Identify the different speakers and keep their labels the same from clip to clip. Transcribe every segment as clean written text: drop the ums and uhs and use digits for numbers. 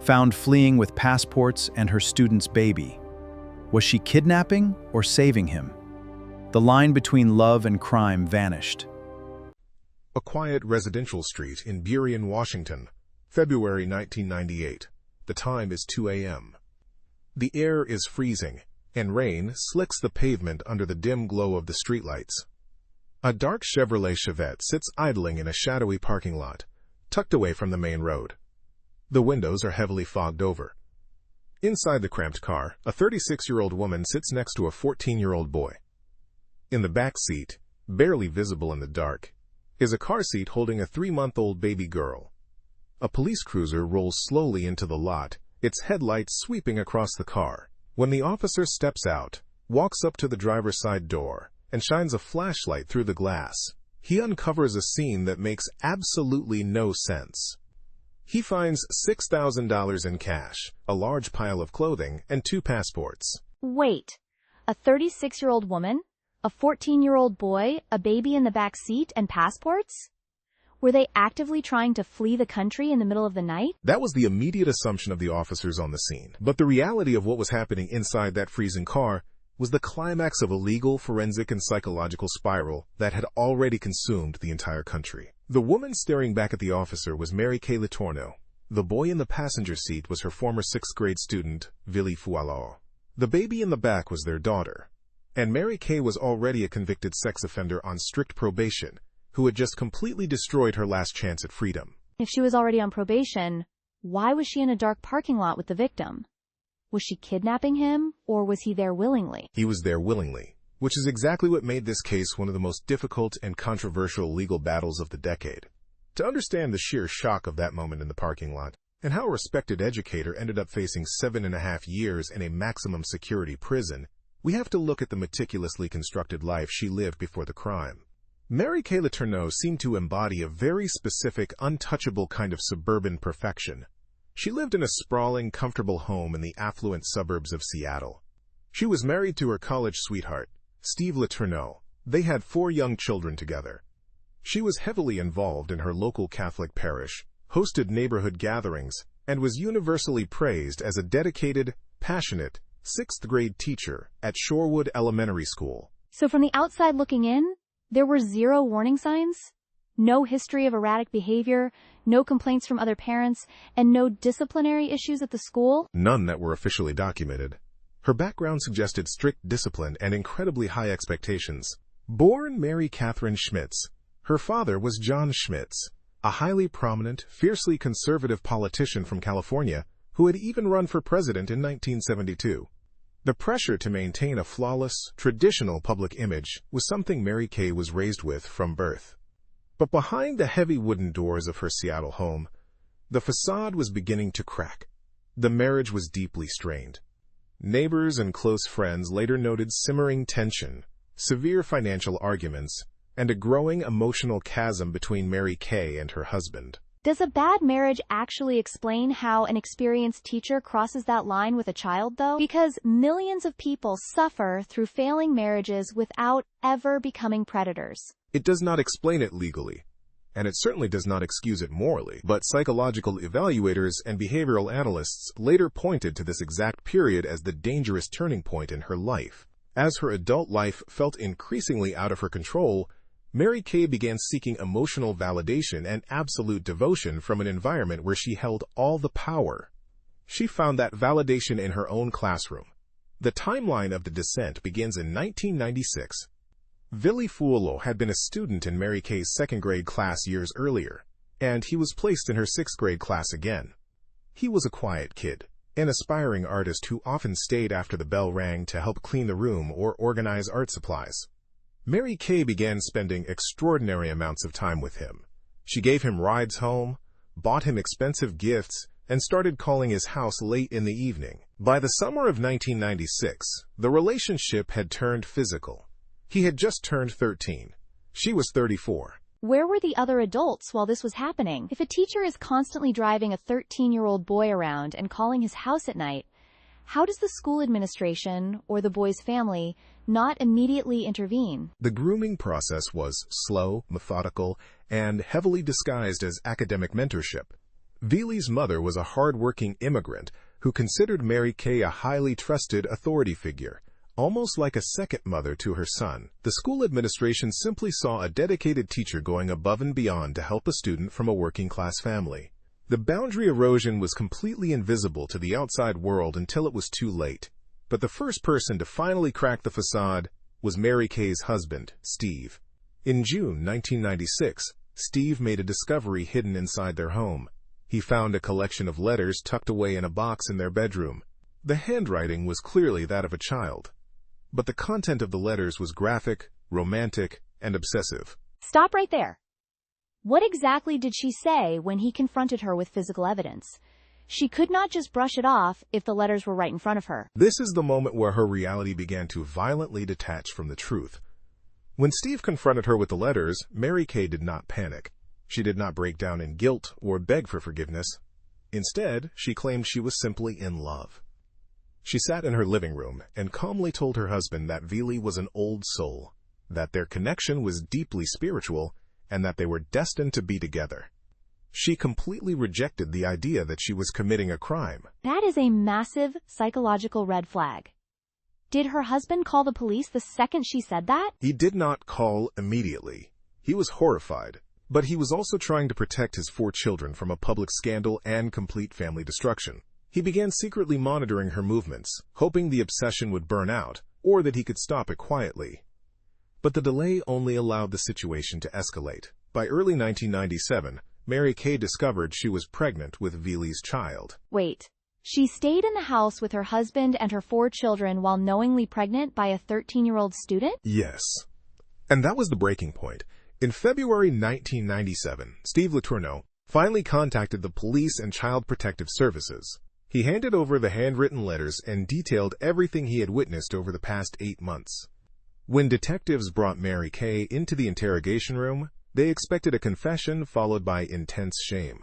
Speaker 1: found fleeing with passports and her student's baby. Was she kidnapping or saving him? The line between love and crime vanished.
Speaker 2: A quiet residential street in Burien, Washington, February 1998. The time is 2 a.m. The air is freezing, and rain slicks the pavement under the dim glow of the streetlights. A dark Chevrolet Chevette sits idling in a shadowy parking lot, tucked away from the main road. The windows are heavily fogged over. Inside the cramped car, a 36-year-old woman sits next to a 14-year-old boy. In the back seat, barely visible in the dark, is a car seat holding a 3-month-old baby girl. A police cruiser rolls slowly into the lot, its headlights sweeping across the car. When the officer steps out, walks up to the driver's side door, and shines a flashlight through the glass, he uncovers a scene that makes absolutely no sense. He finds $6,000 in cash, a large pile of clothing, and 2 passports.
Speaker 3: Wait, a 36-year-old woman, a 14-year-old boy, a baby in the back seat, and passports? Were they actively trying to flee the country in the middle of the night?
Speaker 2: That was the immediate assumption of the officers on the scene. But the reality of what was happening inside that freezing car was the climax of a legal, forensic, and psychological spiral that had already consumed the entire country. The woman staring back at the officer was Kay Letourneau. The boy in the passenger seat was her former 6th-grade student, Violating. The baby in the back was their daughter. And Kay was already a convicted sex offender on strict probation, who had just completely destroyed her last chance at freedom.
Speaker 3: If she was already on probation, why was she in a dark parking lot with the victim? Was she kidnapping him, or was he there willingly?
Speaker 2: He was there willingly, which is exactly what made this case one of the most difficult and controversial legal battles of the decade. To understand the sheer shock of that moment in the parking lot, and how a respected educator ended up facing 7.5 years in a maximum security prison, we have to look at the meticulously constructed life she lived before the crime. Kay Letourneau seemed to embody a very specific, untouchable kind of suburban perfection. She lived in a sprawling, comfortable home in the affluent suburbs of Seattle. She was married to her college sweetheart, Steve Letourneau. They had 4 young children together. She was heavily involved in her local Catholic parish, hosted neighborhood gatherings, and was universally praised as a dedicated, passionate, 6th-grade teacher at Shorewood Elementary School.
Speaker 3: So from the outside looking in, there were 0 warning signs? No history of erratic behavior, no complaints from other parents, and no disciplinary issues at the school?
Speaker 2: None that were officially documented. Her background suggested strict discipline and incredibly high expectations. Born Mary Catherine Schmitz, her father was John Schmitz, a highly prominent, fiercely conservative politician from California who had even run for president in 1972. The pressure to maintain a flawless, traditional public image was something Kay was raised with from birth. But behind the heavy wooden doors of her Seattle home, the facade was beginning to crack. The marriage was deeply strained. Neighbors and close friends later noted simmering tension, severe financial arguments, and a growing emotional chasm between Kay and her husband.
Speaker 3: Does a bad marriage actually explain how an experienced teacher crosses that line with a child, though? Because millions of people suffer through failing marriages without ever becoming predators.
Speaker 2: It does not explain it legally, and it certainly does not excuse it morally, but psychological evaluators and behavioral analysts later pointed to this exact period as the dangerous turning point in her life. As her adult life felt increasingly out of her control, Kay began seeking emotional validation and absolute devotion from an environment where she held all the power. She found that validation in her own classroom. The timeline of the descent begins in 1996. Violating had been a student in Kay's 2nd-grade class years earlier, and he was placed in her 6th-grade class again. He was a quiet kid, an aspiring artist who often stayed after the bell rang to help clean the room or organize art supplies. Kay began spending extraordinary amounts of time with him. She gave him rides home, bought him expensive gifts, and started calling his house late in the evening. By the summer of 1996, the relationship had turned physical. He had just turned 13. She was 34.
Speaker 3: Where were the other adults while this was happening? If a teacher is constantly driving a 13-year-old boy around and calling his house at night, how does the school administration or the boy's family not immediately intervene?
Speaker 2: The grooming process was slow, methodical, and heavily disguised as academic mentorship. Vili's mother was a hard-working immigrant who considered Mary Kay a highly trusted authority figure, almost like a second mother to her son. The school administration simply saw a dedicated teacher going above and beyond to help a student from a working-class family. The boundary erosion was completely invisible to the outside world until it was too late. But the first person to finally crack the facade was Mary Kay's husband, Steve. In June 1996, Steve made a discovery hidden inside their home. He found a collection of letters tucked away in a box in their bedroom. The handwriting was clearly that of a child, but the content of the letters was graphic, romantic, and obsessive.
Speaker 3: Stop right there. What exactly did she say when he confronted her with physical evidence? She could not just brush it off if the letters were right in front of her.
Speaker 2: This is the moment where her reality began to violently detach from the truth. When Steve confronted her with the letters, Mary Kay did not panic. She did not break down in guilt or beg for forgiveness. Instead, she claimed she was simply in love. She sat in her living room and calmly told her husband that Vili was an old soul, that their connection was deeply spiritual, and that they were destined to be together. She completely rejected the idea that she was committing a crime.
Speaker 3: That is a massive psychological red flag. Did her husband call the police the second she said that?
Speaker 2: He did not call immediately. He was horrified, but he was also trying to protect his 4 children from a public scandal and complete family destruction. He began secretly monitoring her movements, hoping the obsession would burn out, or that he could stop it quietly. But the delay only allowed the situation to escalate. By early 1997, Mary Kay discovered she was pregnant with Vili's child.
Speaker 3: Wait. She stayed in the house with her husband and her 4 children while knowingly pregnant by a 13-year-old student?
Speaker 2: Yes. And that was the breaking point. In February 1997, Steve Letourneau finally contacted the police and Child Protective Services. He handed over the handwritten letters and detailed everything he had witnessed over the past 8 months. When detectives brought Mary Kay into the interrogation room, they expected a confession followed by intense shame.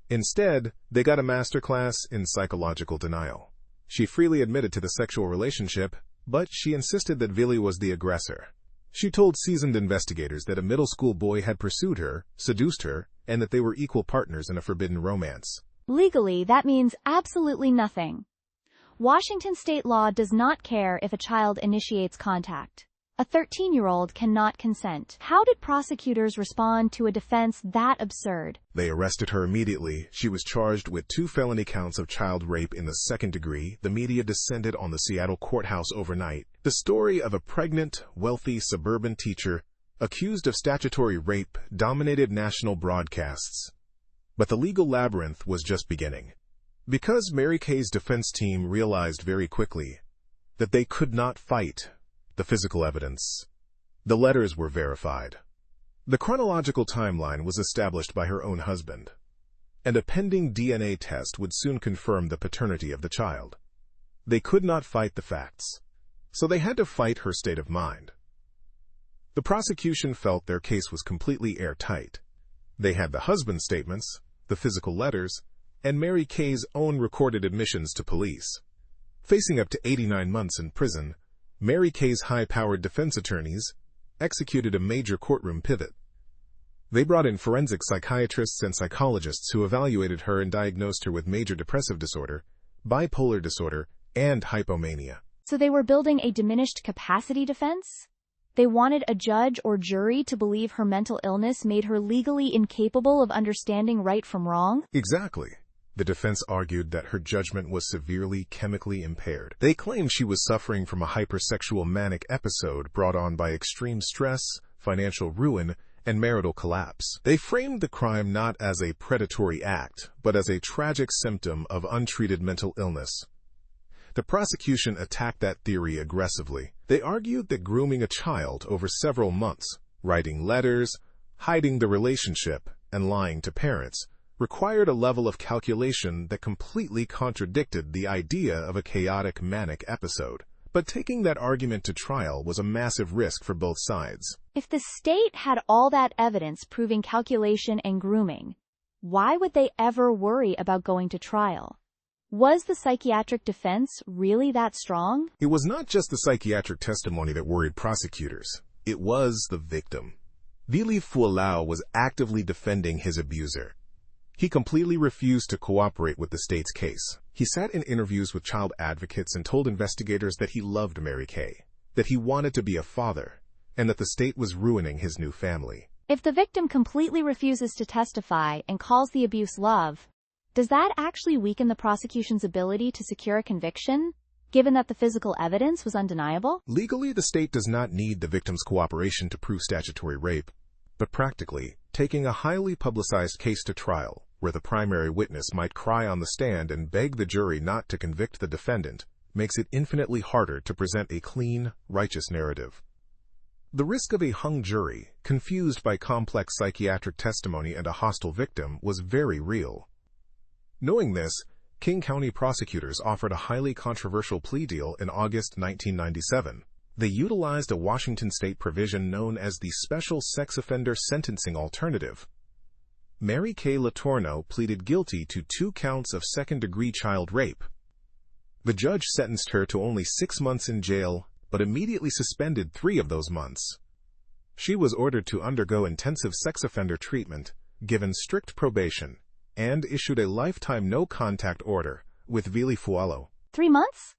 Speaker 2: Instead, they got a masterclass in psychological denial. She freely admitted to the sexual relationship, but she insisted that Vili was the aggressor. She told seasoned investigators that a middle school boy had pursued her, seduced her, and that they were equal partners in a forbidden romance.
Speaker 3: Legally, that means absolutely nothing. Washington state law does not care if a child initiates contact. A 13-year-old cannot consent. How did prosecutors respond to a defense that absurd?
Speaker 2: They arrested her immediately. She was charged with 2 felony counts of child rape in the 2nd degree. The media descended on the Seattle courthouse overnight. The story of a pregnant, wealthy suburban teacher accused of statutory rape dominated national broadcasts. But the legal labyrinth was just beginning. Because Mary Kay's defense team realized very quickly that they could not fight the physical evidence. The letters were verified. The chronological timeline was established by her own husband, and a pending DNA test would soon confirm the paternity of the child. They could not fight the facts, so they had to fight her state of mind. The prosecution felt their case was completely airtight. They had the husband's statements, the physical letters, and Mary Kay's own recorded admissions to police. Facing up to 89 months in prison, Mary Kay's high-powered defense attorneys executed a major courtroom pivot. They brought in forensic psychiatrists and psychologists who evaluated her and diagnosed her with major depressive disorder, bipolar disorder, and hypomania.
Speaker 3: So they were building a diminished capacity defense? They wanted a judge or jury to believe her mental illness made her legally incapable of understanding right from wrong?
Speaker 2: Exactly. The defense argued that her judgment was severely chemically impaired. They claimed she was suffering from a hypersexual manic episode brought on by extreme stress, financial ruin, and marital collapse. They framed the crime not as a predatory act, but as a tragic symptom of untreated mental illness. The prosecution attacked that theory aggressively. They argued that grooming a child over several months, writing letters, hiding the relationship, and lying to parents required a level of calculation that completely contradicted the idea of a chaotic manic episode. But taking that argument to trial was a massive risk for both sides.
Speaker 3: If the state had all that evidence proving calculation and grooming, why would they ever worry about going to trial? Was the psychiatric defense really that strong?
Speaker 2: It was not just the psychiatric testimony that worried prosecutors. It was the victim. Vili Fualau was actively defending his abuser. He completely refused to cooperate with the state's case. He sat in interviews with child advocates and told investigators that he loved Mary Kay, that he wanted to be a father, and that the state was ruining his new family.
Speaker 3: If the victim completely refuses to testify and calls the abuse love, does that actually weaken the prosecution's ability to secure a conviction, given that the physical evidence was undeniable?
Speaker 2: Legally, the state does not need the victim's cooperation to prove statutory rape, but practically, taking a highly publicized case to trial, where the primary witness might cry on the stand and beg the jury not to convict the defendant, makes it infinitely harder to present a clean, righteous narrative. The risk of a hung jury, confused by complex psychiatric testimony and a hostile victim, was very real. Knowing this, King County prosecutors offered a highly controversial plea deal in August 1997. They utilized a Washington state provision known as the Special Sex Offender Sentencing Alternative. Mary Kay Letourneau pleaded guilty to 2 counts of second-degree child rape. The judge sentenced her to only 6 months in jail, but immediately suspended 3 of those months. She was ordered to undergo intensive sex offender treatment, given strict probation, and issued a lifetime no-contact order with Vili Fualo.
Speaker 3: 3 months?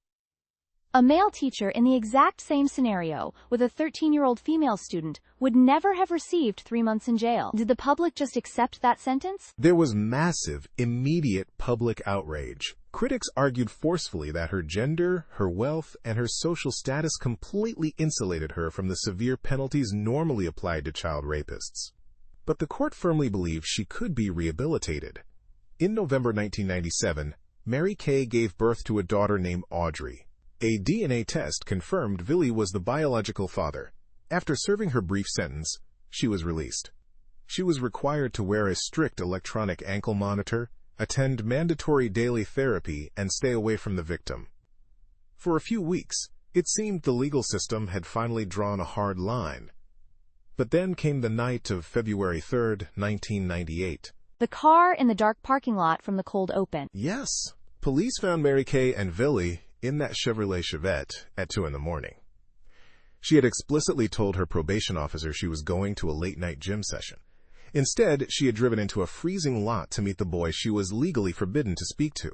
Speaker 3: A male teacher in the exact same scenario, with a 13-year-old female student, would never have received 3 months in jail. Did the public just accept that sentence?
Speaker 2: There was massive, immediate public outrage. Critics argued forcefully that her gender, her wealth, and her social status completely insulated her from the severe penalties normally applied to child rapists. But the court firmly believed she could be rehabilitated. In November 1997, Mary Kay gave birth to a daughter named Audrey. A DNA test confirmed Vili was the biological father. After serving her brief sentence, she was released. She was required to wear a strict electronic ankle monitor, attend mandatory daily therapy, and stay away from the victim. For a few weeks, it seemed the legal system had finally drawn a hard line. But then came the night of February 3, 1998.
Speaker 3: The car in the dark parking lot from the cold open.
Speaker 2: Yes, police found Mary Kay and Vili in that Chevrolet Chevette at 2 in the morning. She had explicitly told her probation officer she was going to a late-night gym session. Instead, she had driven into a freezing lot to meet the boy she was legally forbidden to speak to.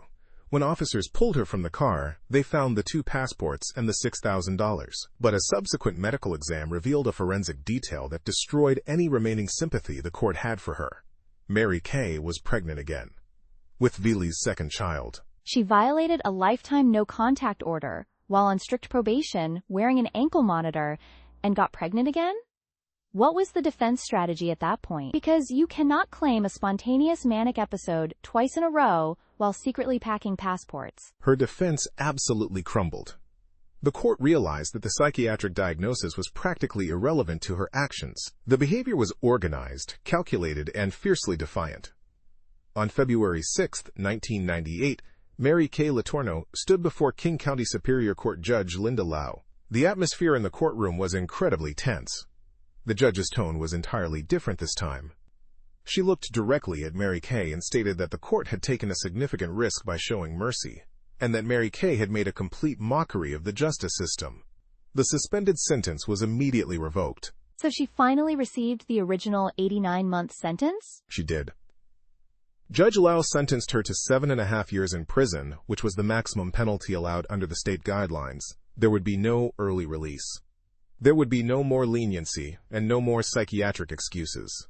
Speaker 2: When officers pulled her from the car, they found the 2 passports and the $6,000. But a subsequent medical exam revealed a forensic detail that destroyed any remaining sympathy the court had for her. Mary Kay was pregnant again, with Vili's second child.
Speaker 3: She violated a lifetime no-contact order while on strict probation, wearing an ankle monitor, and got pregnant again? What was the defense strategy at that point? Because you cannot claim a spontaneous manic episode twice in a row while secretly packing passports.
Speaker 2: Her defense absolutely crumbled. The court realized that the psychiatric diagnosis was practically irrelevant to her actions. The behavior was organized, calculated, and fiercely defiant. On February 6, 1998, Mary Kay Letourneau stood before King County Superior Court Judge Linda Lau. The atmosphere in the courtroom was incredibly tense. The judge's tone was entirely different this time. She looked directly at Mary Kay and stated that the court had taken a significant risk by showing mercy, and that Mary Kay had made a complete mockery of the justice system. The suspended sentence was immediately revoked.
Speaker 3: So she finally received the original 89-month sentence?
Speaker 2: She did. Judge Lau sentenced her to 7.5 years in prison, which was the maximum penalty allowed under the state guidelines. There would be no early release. There would be no more leniency and no more psychiatric excuses.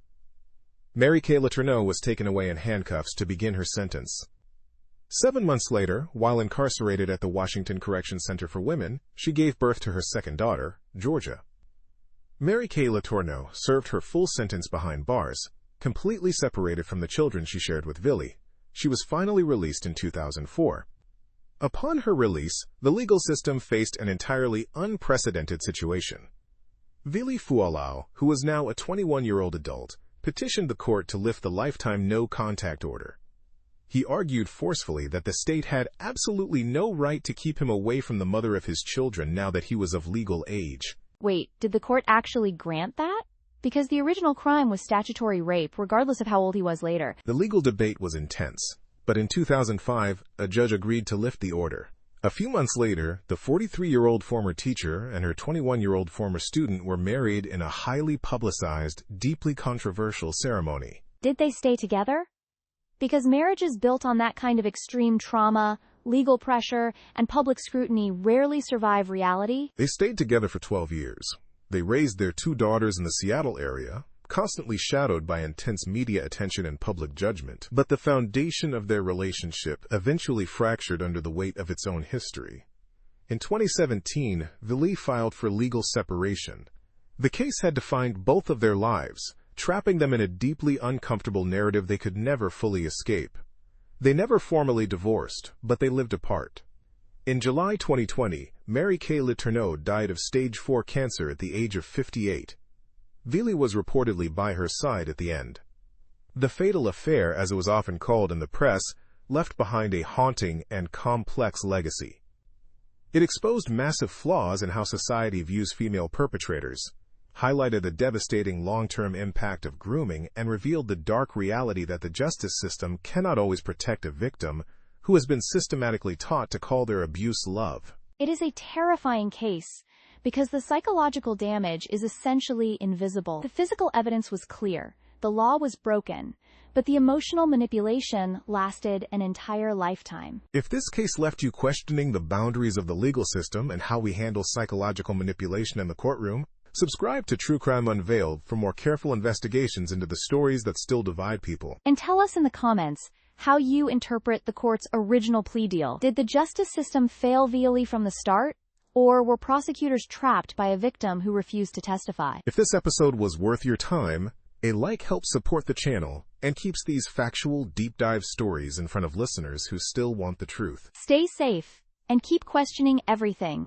Speaker 2: Mary Kay Letourneau was taken away in handcuffs to begin her sentence. 7 months later, while incarcerated at the Washington Correction Center for Women, she gave birth to her second daughter, Georgia. Mary Kay Letourneau served her full sentence behind bars, completely separated from the children she shared with Vili. She was finally released in 2004. Upon her release, the legal system faced an entirely unprecedented situation. Vili Fualo, who was now a 21-year-old adult, petitioned the court to lift the lifetime no-contact order. He argued forcefully that the state had absolutely no right to keep him away from the mother of his children now that he was of legal age.
Speaker 3: Wait, did the court actually grant that? Because the original crime was statutory rape, regardless of how old he was later.
Speaker 2: The legal debate was intense, but in 2005, a judge agreed to lift the order. A few months later, the 43-year-old former teacher and her 21-year-old former student were married in a highly publicized, deeply controversial ceremony.
Speaker 3: Did they stay together? Because marriages built on that kind of extreme trauma, legal pressure, and public scrutiny rarely survive reality.
Speaker 2: They stayed together for 12 years. They raised their 2 daughters in the Seattle area, constantly shadowed by intense media attention and public judgment. But the foundation of their relationship eventually fractured under the weight of its own history. In 2017, Villi filed for legal separation. The case had defined both of their lives, trapping them in a deeply uncomfortable narrative they could never fully escape. They never formally divorced, but they lived apart. In July 2020, Kay Letourneau died of stage 4 cancer at the age of 58. Villi was reportedly by her side at the end. The fatal affair, as it was often called in the press, left behind a haunting and complex legacy. It exposed massive flaws in how society views female perpetrators, highlighted the devastating long-term impact of grooming, and revealed the dark reality that the justice system cannot always protect a victim who has been systematically taught to call their abuse love.
Speaker 3: It is a terrifying case because the psychological damage is essentially invisible. The physical evidence was clear, the law was broken, but the emotional manipulation lasted an entire lifetime.
Speaker 2: If this case left you questioning the boundaries of the legal system and how we handle psychological manipulation in the courtroom, subscribe to True Crime Unveiled for more careful investigations into the stories that still divide people.
Speaker 3: And tell us in the comments how you interpret the court's original plea deal. Did the justice system fail Villi from the start? Or were prosecutors trapped by a victim who refused to testify?
Speaker 2: If this episode was worth your time, a like helps support the channel and keeps these factual, deep-dive stories in front of listeners who still want the truth.
Speaker 3: Stay safe and keep questioning everything.